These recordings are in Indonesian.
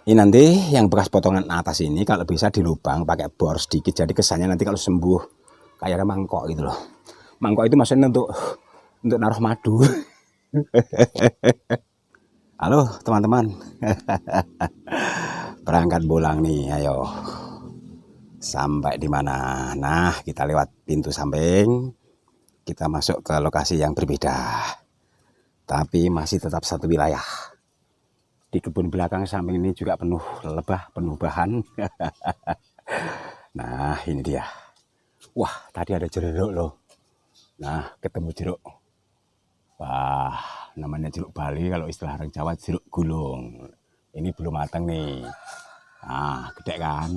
Ini nanti yang bekas potongan atas ini kalau bisa dilubang pakai bor sedikit, jadi kesannya nanti kalau sembuh kayak mangkok gitu loh. Mangkok itu maksudnya untuk naruh madu. Halo teman-teman, berangkat pulang nih, ayo. Sampai di mana? Nah, kita lewat pintu samping, kita masuk ke lokasi yang berbeda, tapi masih tetap satu wilayah. Di kebun belakang samping ini juga penuh lebah, penuh bahan. Nah, ini dia. Wah, tadi ada jeruk loh. Nah, ketemu jeruk. Wah, namanya jeruk Bali, kalau istilah orang Jawa jeruk gulung. Ini belum matang nih. Nah, gede kan?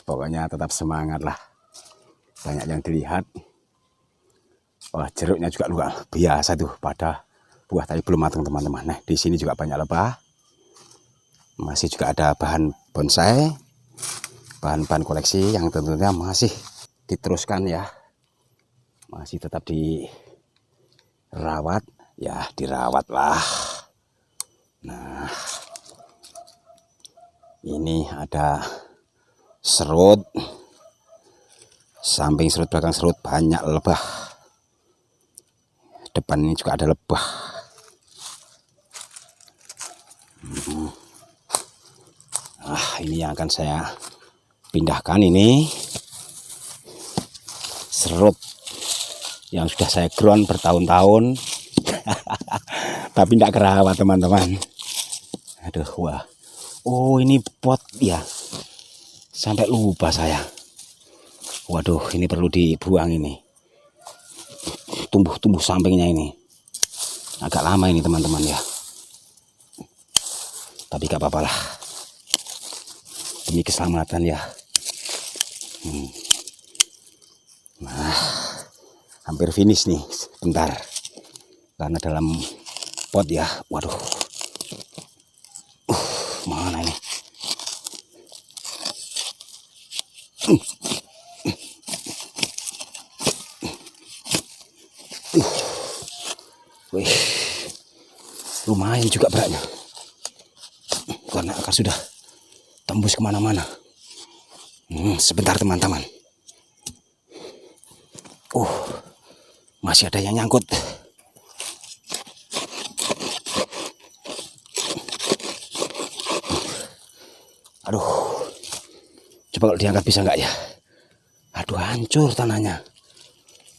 Pokoknya tetap semangat lah. Banyak yang dilihat. Wah, jeruknya juga luar biasa tuh pada buah tadi belum matang teman-teman. Nah, di sini juga banyak lebah. Masih juga ada bahan bonsai, bahan-bahan koleksi yang tentunya masih diteruskan ya. Masih tetap dirawat, ya dirawat lah. Nah, ini ada serut, samping serut, belakang serut banyak lebah. Depan ini juga ada lebah. Ini yang akan saya pindahkan, ini serut yang sudah saya ground bertahun-tahun. Tapi tidak kerawat teman-teman. Aduh, wah. Oh, ini pot ya. Sampai lupa saya. Waduh, ini perlu dibuang ini. Tumbuh-tumbuh sampingnya ini. Agak lama ini teman-teman ya. Tapi gak apa-apa lah. Demi keselamatan ya. Nah, hampir finish nih. Bentar. Karena dalam pot ya. Waduh. Mana ini? Wih, lumayan juga beratnya. Karena akar sudah tembus kemana-mana. Sebentar teman-teman. Masih ada yang nyangkut. Aduh, coba kalau diangkat bisa nggak ya? Aduh, hancur tanahnya.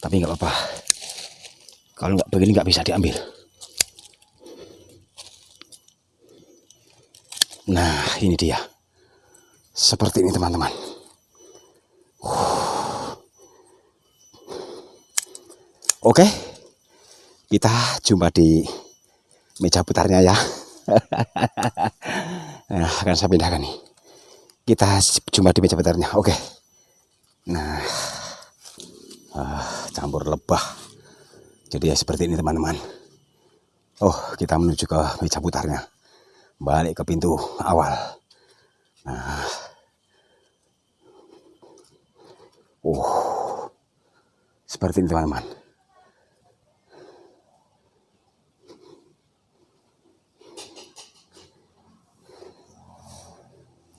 Tapi nggak apa-apa. Kalau nggak begini nggak bisa diambil. Nah, ini dia. Seperti ini teman-teman. Oke, kita jumpa di meja putarnya ya. Nah, akan saya pindahkan nih. Kita jumpa di meja putarnya. Oke. Nah, campur lebah. Jadi ya seperti ini teman-teman. Oh, kita menuju ke meja putarnya. Balik ke pintu awal. Nah, seperti ini teman-teman.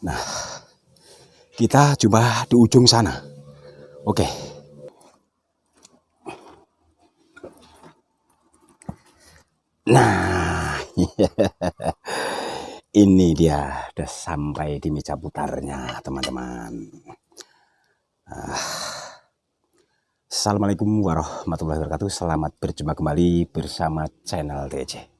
Nah, kita jumpa di ujung sana. Oke. Nah, ini dia, udah sampai di meja putarnya teman-teman. Assalamualaikum warahmatullahi wabarakatuh. Selamat berjumpa kembali bersama channel TJ.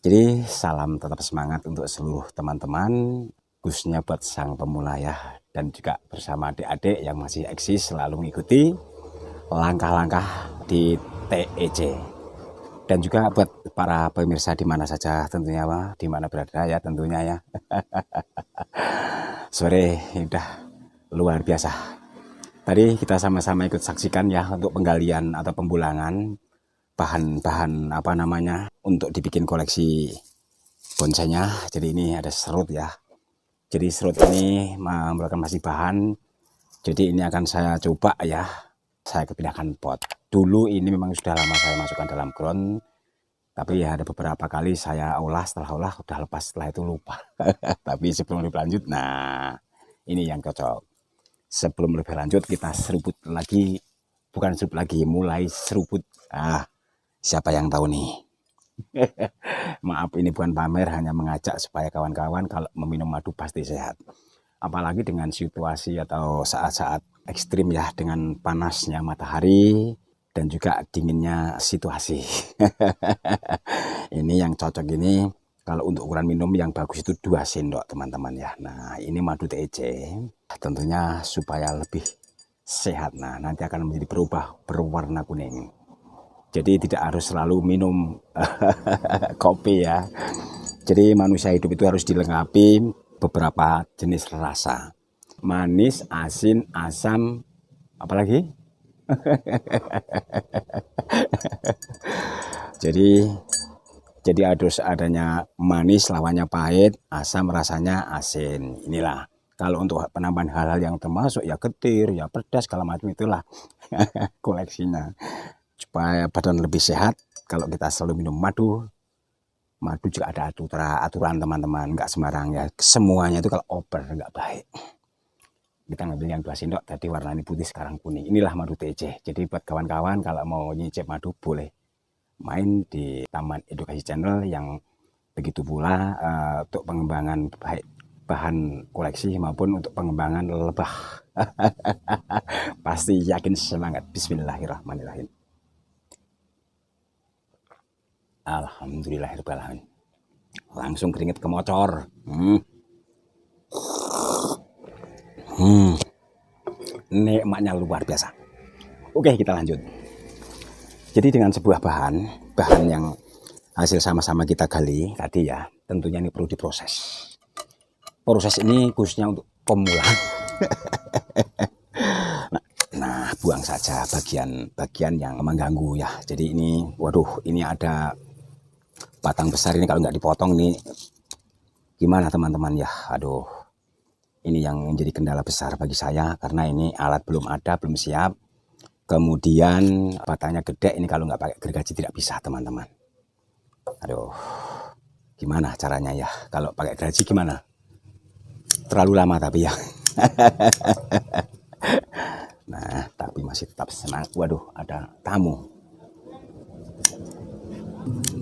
Jadi salam tetap semangat untuk seluruh teman-teman, khususnya buat sang pemula ya, dan juga bersama adik-adik yang masih eksis selalu mengikuti langkah-langkah di TEJ. Dan juga buat para pemirsa di mana saja tentunya, di mana berada ya tentunya ya. Sore udah luar biasa. Tadi kita sama-sama ikut saksikan ya untuk penggalian atau pembulangan bahan-bahan apa namanya untuk dibikin koleksi bonsainya. Jadi ini ada serut ya. Jadi serut ini merupakan masih bahan. Jadi ini akan saya coba ya. Saya kepindahkan pot. Dulu ini memang sudah lama saya masukkan dalam ground. Tapi ya ada beberapa kali saya olah, setelah olah udah lepas, setelah itu lupa. Tapi sebelum lebih lanjut, nah ini yang cocok. Sebelum lebih lanjut kita seruput lagi, bukan seruput lagi, mulai seruput. Siapa yang tahu nih? Maaf, ini bukan pamer, hanya mengajak supaya kawan-kawan kalau meminum madu pasti sehat. Apalagi dengan situasi atau saat-saat ekstrim ya, dengan panasnya matahari dan juga dinginnya situasi. Ini yang cocok ini. Kalau untuk ukuran minum yang bagus itu 2 sendok teman-teman ya. Nah ini madu TEC tentunya supaya lebih sehat. Nah nanti akan menjadi berwarna kuning. Jadi tidak harus selalu minum kopi ya. Jadi manusia hidup itu harus dilengkapi beberapa jenis rasa. Manis, asin, asam, apalagi? Jadi harus adanya manis, lawannya pahit, asam rasanya asin. Inilah. Kalau untuk penambahan hal-hal yang termasuk ya getir, ya pedas, kalau macam itulah koleksinya. Supaya badan lebih sehat, kalau kita selalu minum madu juga ada aturan teman-teman, nggak sembarang ya. Semuanya itu kalau over nggak baik. Kita ngambil yang 2 sendok, tadi warnanya putih sekarang kuning. Inilah madu TEC. Jadi buat kawan-kawan kalau mau nyicip madu boleh main di Taman Edukasi Channel, yang begitu pula untuk pengembangan baik bahan koleksi maupun untuk pengembangan lebah. Pasti yakin semangat. Bismillahirrahmanirrahim. Alhamdulillahirrahmanirrahim. Langsung keringet kemocor. Nikmatnya luar biasa. Oke, kita lanjut. Jadi dengan sebuah bahan yang hasil sama-sama kita gali tadi ya, tentunya ini perlu diproses. Proses ini khususnya untuk pemula. Nah, buang saja bagian yang mengganggu ya. Jadi ini, waduh, ini ada batang besar ini, kalau nggak dipotong nih gimana teman-teman ya. Aduh, ini yang menjadi kendala besar bagi saya karena ini alat belum ada, belum siap. Kemudian batangnya gede, ini kalau nggak pakai gergaji tidak bisa teman-teman. Aduh, gimana caranya ya? Kalau pakai gergaji gimana? Terlalu lama tapi ya. Nah, tapi masih tetap semangat. Waduh, ada tamu.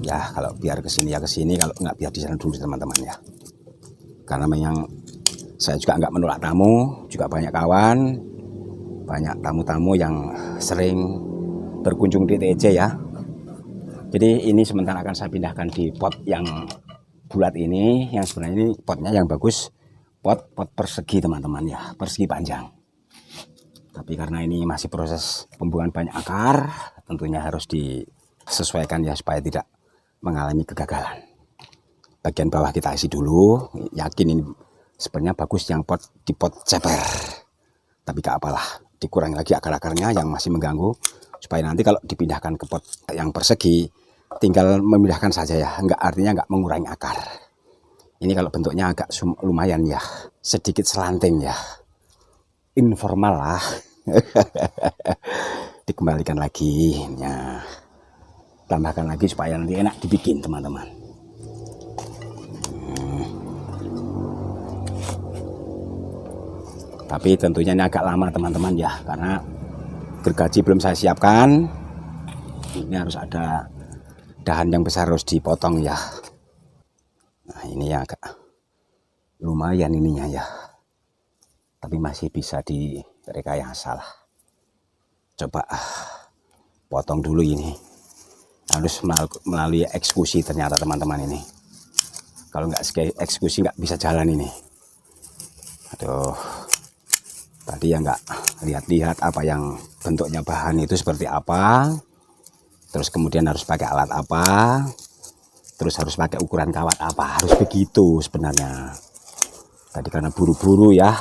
Ya, kalau biar kesini ya kesini, kalau nggak biar di sana dulu teman-teman ya. Karena memang saya juga nggak menolak tamu, juga banyak kawan, banyak tamu-tamu yang sering berkunjung di TEC ya. Jadi ini sementara akan saya pindahkan di pot yang bulat ini, yang sebenarnya ini potnya yang bagus, pot persegi teman-teman ya, persegi panjang. Tapi karena ini masih proses pembuangan banyak akar, tentunya harus disesuaikan ya supaya tidak mengalami kegagalan. Bagian bawah kita isi dulu, yakin ini sebenarnya bagus yang di pot ceper. Tapi gak apalah, dikurangi lagi akar-akarnya yang masih mengganggu, supaya nanti kalau dipindahkan ke pot yang persegi tinggal memindahkan saja ya, artinya nggak mengurangi akar. Ini kalau bentuknya agak lumayan ya, sedikit selanting ya, informal lah. Dikembalikan lagi ya, tambahkan lagi supaya nanti enak dibikin teman-teman. Tapi tentunya ini agak lama teman-teman ya, karena gergaji belum saya siapkan. Ini harus ada dahan yang besar, harus dipotong ya. Nah ini ya agak lumayan ininya ya, tapi masih bisa direkayasa lah. Coba potong dulu ini, harus melalui eksekusi ternyata teman-teman ini. Kalau nggak eksekusi nggak bisa jalan ini. Aduh, tadi ya nggak lihat-lihat apa yang bentuknya bahan itu seperti apa, terus kemudian harus pakai alat apa, terus harus pakai ukuran kawat apa, harus begitu sebenarnya. Tadi karena buru-buru ya.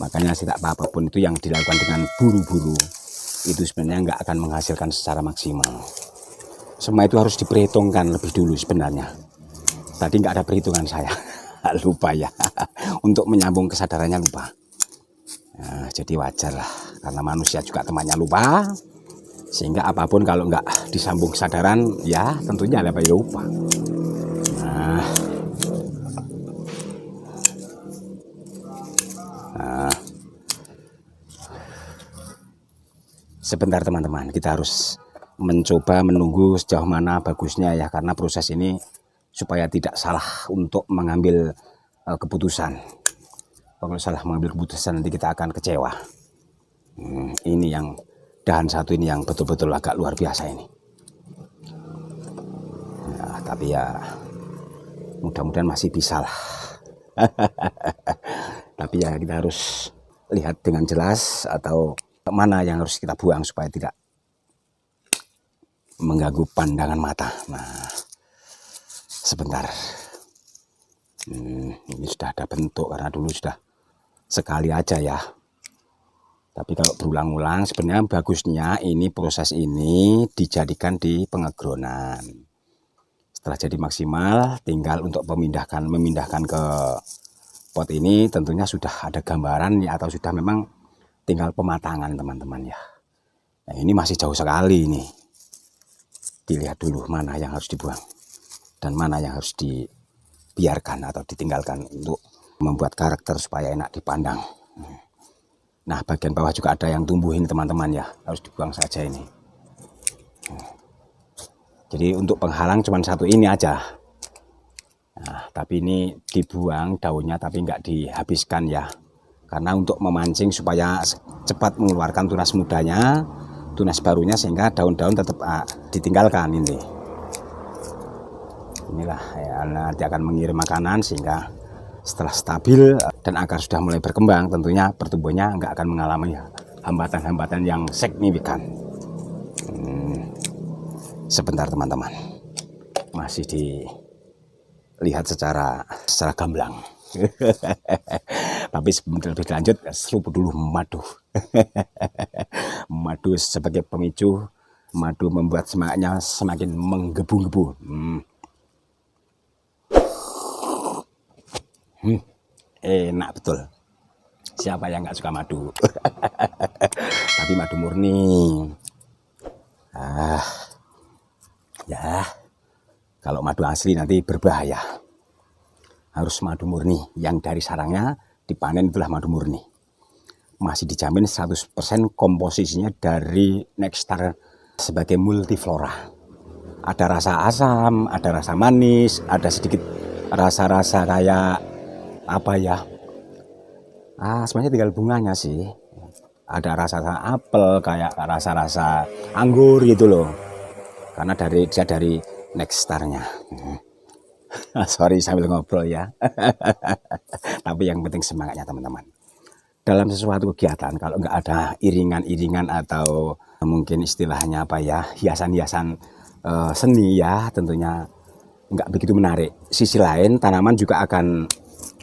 Makanya sih tak apa-apa pun itu yang dilakukan dengan buru-buru itu sebenarnya nggak akan menghasilkan secara maksimal. Semua itu harus diperhitungkan lebih dulu sebenarnya. Tadi nggak ada perhitungan saya. Lupa ya. Untuk menyambung kesadarannya lupa. Nah, jadi wajar lah. Karena manusia juga temannya lupa. Sehingga apapun kalau nggak disambung kesadaran, ya tentunya lebih lupa. Nah, sebentar teman-teman, kita harus mencoba menunggu sejauh mana bagusnya ya, karena proses ini supaya tidak salah untuk mengambil keputusan. Kalau salah mengambil keputusan nanti kita akan kecewa. Ini yang dahan satu ini yang betul-betul agak luar biasa ini. Ya, tapi ya mudah-mudahan masih bisa lah. Tapi ya kita harus lihat dengan jelas atau mana yang harus kita buang supaya tidak mengganggu pandangan mata. Nah, sebentar. Ini sudah ada bentuk karena dulu sudah sekali aja ya. Tapi kalau berulang-ulang sebenarnya bagusnya ini proses ini dijadikan di pengegronan. Setelah jadi maksimal tinggal untuk memindahkan ke pot ini tentunya sudah ada gambaran ya, atau sudah memang tinggal pematangan teman-teman ya. Nah, ini masih jauh sekali ini. Dilihat dulu mana yang harus dibuang dan mana yang harus dibiarkan atau ditinggalkan untuk membuat karakter supaya enak dipandang. Nah, bagian bawah juga ada yang tumbuh ini teman-teman ya, harus dibuang saja ini. Jadi untuk penghalang cuma satu ini aja. Nah, tapi ini dibuang daunnya tapi nggak dihabiskan ya. Karena untuk memancing supaya cepat mengeluarkan tunas mudanya, tunas barunya, sehingga daun-daun tetap ditinggalkan ini. Inilah ya, nanti akan mengirim makanan sehingga setelah stabil dan akar sudah mulai berkembang, tentunya pertumbuhannya nggak akan mengalami hambatan-hambatan yang signifikan. Sebentar teman-teman, masih dilihat secara gamblang. Tapi sebelum lebih lanjut, seruput dulu madu. Madu sebagai pemicu, madu membuat semangatnya semakin menggebu-gebu. Enak betul. Siapa yang nggak suka madu? Tapi madu murni. Ya, kalau madu asli nanti berbahaya. Harus madu murni yang dari sarangnya dipanen, itulah madu murni. Masih dijamin 100% komposisinya dari nektar sebagai multiflora. Ada rasa asam, ada rasa manis, ada sedikit rasa-rasa kayak apa ya? Sebenarnya tinggal bunganya sih. Ada rasa apel, kayak rasa-rasa anggur gitu loh. Karena dia dari nektarnya. Sorry sambil ngobrol ya. Tapi yang penting semangatnya teman-teman. Dalam sesuatu kegiatan kalau nggak ada iringan-iringan atau mungkin istilahnya apa ya, hiasan-hiasan seni ya, tentunya nggak begitu menarik. Sisi lain tanaman juga akan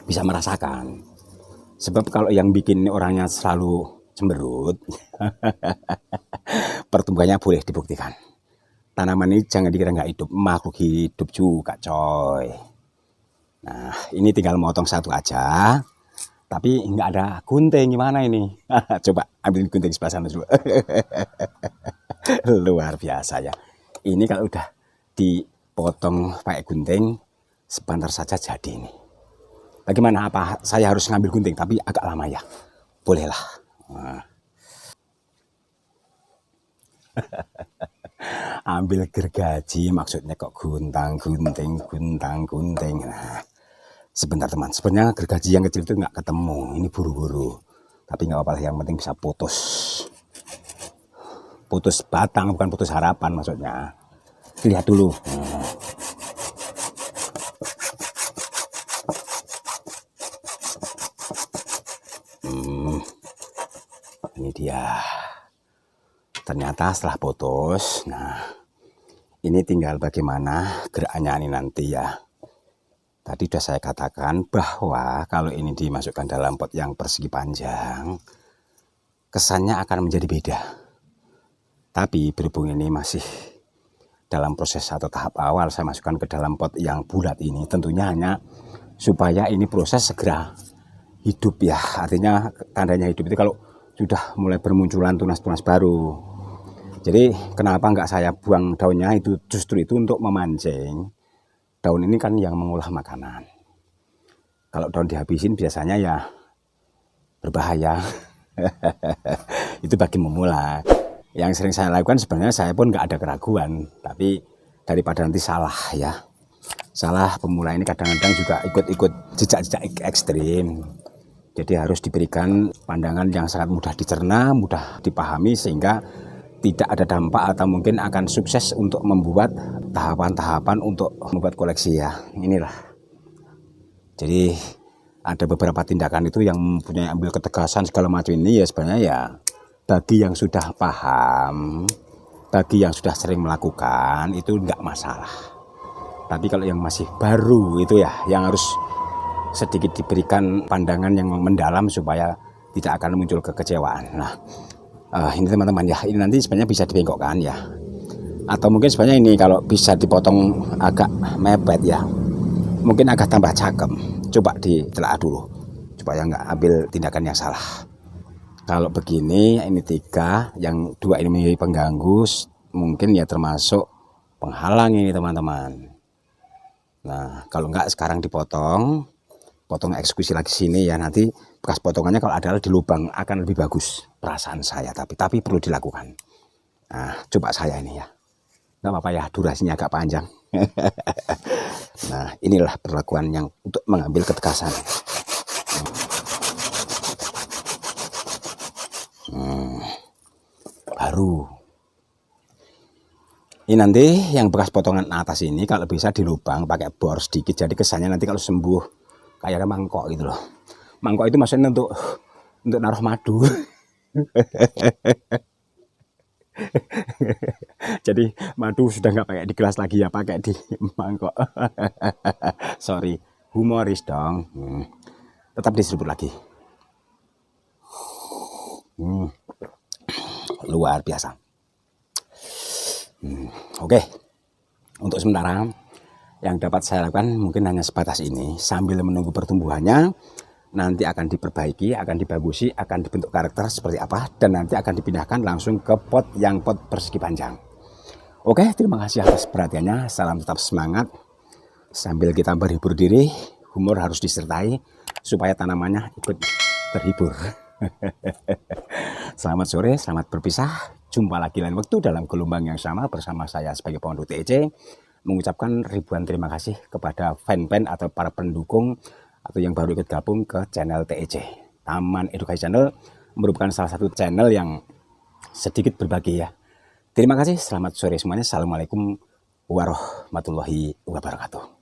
bisa merasakan. Sebab kalau yang bikin orangnya selalu cemberut, pertumbuhannya boleh dibuktikan. Tanaman ini jangan dikira nggak hidup, makhluk hidup juga coy. Nah, ini tinggal motong satu aja, tapi nggak ada gunting, gimana ini? Coba ambil gunting sebelah sana dulu. Luar biasa ya. Ini kalau udah dipotong pakai gunting, sebentar saja jadi ini. Bagaimana, apa saya harus ngambil gunting, tapi agak lama ya? Bolehlah. Nah. Ambil gergaji, maksudnya kok gunting. Nah, sebentar teman, sebenarnya gergaji yang kecil itu nggak ketemu, ini buru-buru. Tapi nggak apa-apa, yang penting bisa putus batang, bukan putus harapan maksudnya. Lihat dulu. Ini dia. Ternyata setelah putus, nah ini tinggal bagaimana gerakannya ini nanti ya. Tadi sudah saya katakan bahwa kalau ini dimasukkan dalam pot yang persegi panjang, kesannya akan menjadi beda. Tapi berhubung ini masih dalam proses atau tahap awal, saya masukkan ke dalam pot yang bulat ini, tentunya hanya supaya ini proses segera hidup ya. Artinya tandanya hidup itu kalau sudah mulai bermunculan tunas-tunas baru. Jadi kenapa nggak saya buang daunnya, itu justru itu untuk memancing. Daun ini kan yang mengolah makanan. Kalau daun dihabisin biasanya ya berbahaya. Itu bagi memula. Yang sering saya lakukan sebenarnya saya pun nggak ada keraguan. Tapi daripada nanti salah ya. Salah pemula ini kadang-kadang juga ikut-ikut jejak-jejak ekstrim. Jadi harus diberikan pandangan yang sangat mudah dicerna, mudah dipahami sehingga tidak ada dampak atau mungkin akan sukses untuk membuat tahapan-tahapan untuk membuat koleksi ya. Inilah. Jadi ada beberapa tindakan itu yang mempunyai ambil ketegasan segala macam ini ya sebenarnya ya bagi yang sudah paham, bagi yang sudah sering melakukan itu enggak masalah. Tapi kalau yang masih baru itu ya yang harus sedikit diberikan pandangan yang mendalam supaya tidak akan muncul kekecewaan. Nah, ini teman-teman ya, ini nanti sebenarnya bisa dibengkokkan ya, atau mungkin sebenarnya ini kalau bisa dipotong agak mepet ya, mungkin agak tambah cakep. Coba ditelaah dulu supaya nggak ambil tindakan yang salah. Kalau begini ini 3, yang 2 ini menjadi pengganggu, mungkin ya termasuk penghalang ini teman-teman. Nah kalau nggak sekarang dipotong, potong eksekusi lagi sini ya, nanti bekas potongannya kalau adalah di lubang akan lebih bagus perasaan saya, tapi perlu dilakukan. Nah coba saya ini ya, nggak apa-apa ya durasinya agak panjang. Nah inilah perlakuan yang untuk mengambil ketegasan. Baru ini nanti yang bekas potongan atas ini kalau bisa dilubang pakai bor sedikit, jadi kesannya nanti kalau sembuh kayak ada mangkok gitu loh. Mangkok itu maksudnya untuk naruh madu. Jadi madu sudah nggak pakai di gelas lagi ya, pakai di mangkok. Sorry, humoris dong. Tetap diseruput lagi. Luar biasa. Oke. Untuk sementara yang dapat saya lakukan mungkin hanya sebatas ini, sambil menunggu pertumbuhannya. Nanti akan diperbaiki, akan dibagusi, akan dibentuk karakter seperti apa, dan nanti akan dipindahkan langsung ke pot yang pot persegi panjang. Oke, terima kasih atas perhatiannya. Salam tetap semangat. Sambil kita berhibur diri, humor harus disertai supaya tanamannya ikut terhibur. Selamat sore, selamat berpisah. Jumpa lagi lain waktu dalam gelombang yang sama bersama saya sebagai Pondok TEC. Mengucapkan ribuan terima kasih kepada fan-fan atau para pendukung atau yang baru ikut gabung ke channel TEC. Taman Edukasi Channel merupakan salah satu channel yang sedikit berbagi ya. Terima kasih, selamat sore semuanya. Assalamualaikum warahmatullahi wabarakatuh.